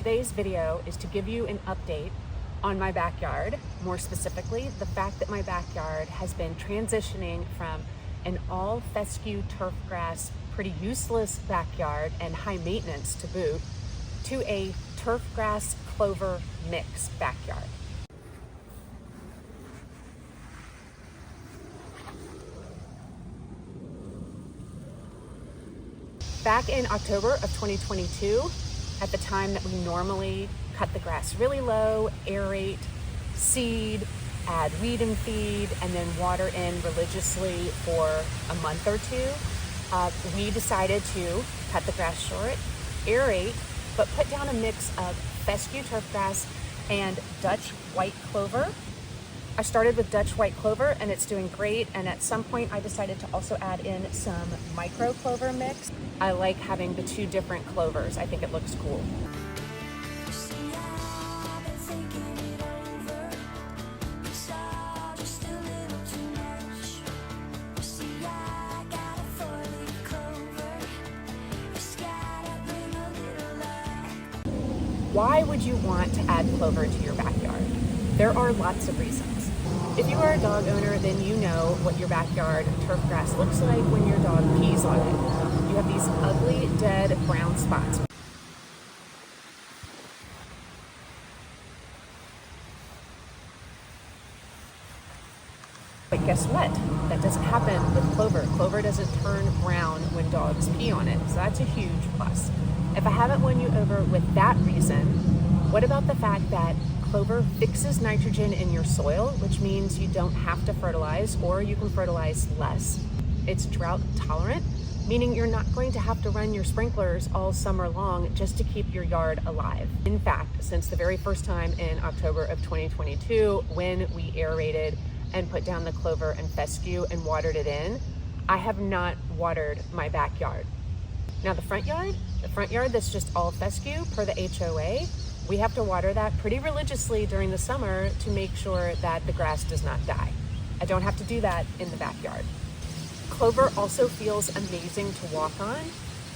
Today's video is to give you an update on my backyard, more specifically, the fact that my backyard has been transitioning from an all fescue turf grass, pretty useless backyard and high maintenance to boot, to a turf grass clover mix backyard. Back in October of 2022, at the time that we normally cut the grass really low, aerate, seed, add weed and feed, and then water in religiously for a month or two, we decided to cut the grass short, aerate, but put down a mix of fescue turf grass and Dutch white clover. I started with Dutch white clover and it's doing great, and at some point I decided to also add in some Microclover mix. I like having the two different clovers. I think it looks cool. Why would you want to add clover to your backyard? There are lots of reasons. If you are a dog owner, then you know what your backyard turf grass looks like when your dog pees on it. You have these ugly, dead brown spots. But guess what? That doesn't happen with clover. Clover doesn't turn brown when dogs pee on it, so that's a huge plus. If I haven't won you over with that reason, what about the fact that clover fixes nitrogen in your soil, which means you don't have to fertilize, or you can fertilize less. It's drought tolerant, meaning you're not going to have to run your sprinklers all summer long just to keep your yard alive. In fact, since the very first time in October of 2022, when we aerated and put down the clover and fescue and watered it in, I have not watered my backyard. Now the front yard that's just all fescue per the HOA, we have to water that pretty religiously during the summer to make sure that the grass does not die. I don't have to do that in the backyard. Clover also feels amazing to walk on.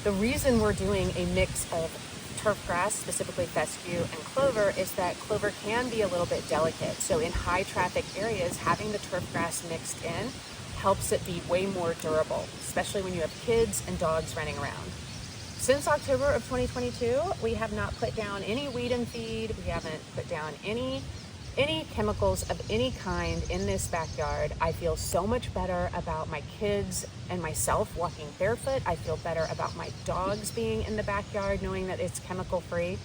The reason we're doing a mix of turf grass, specifically fescue and clover, is that clover can be a little bit delicate. So in high traffic areas, having the turf grass mixed in helps it be way more durable, especially when you have kids and dogs running around. Since October of 2022, we have not put down any weed and feed. We haven't put down any chemicals of any kind in this backyard. I feel so much better about my kids and myself walking barefoot. I feel better about my dogs being in the backyard, knowing that it's chemical free.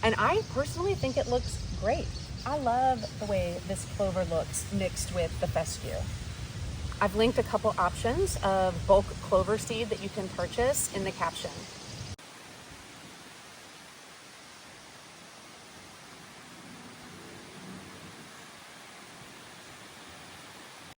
And I personally think it looks great. I love the way this clover looks mixed with the fescue. I've linked a couple options of bulk clover seed that you can purchase in the caption.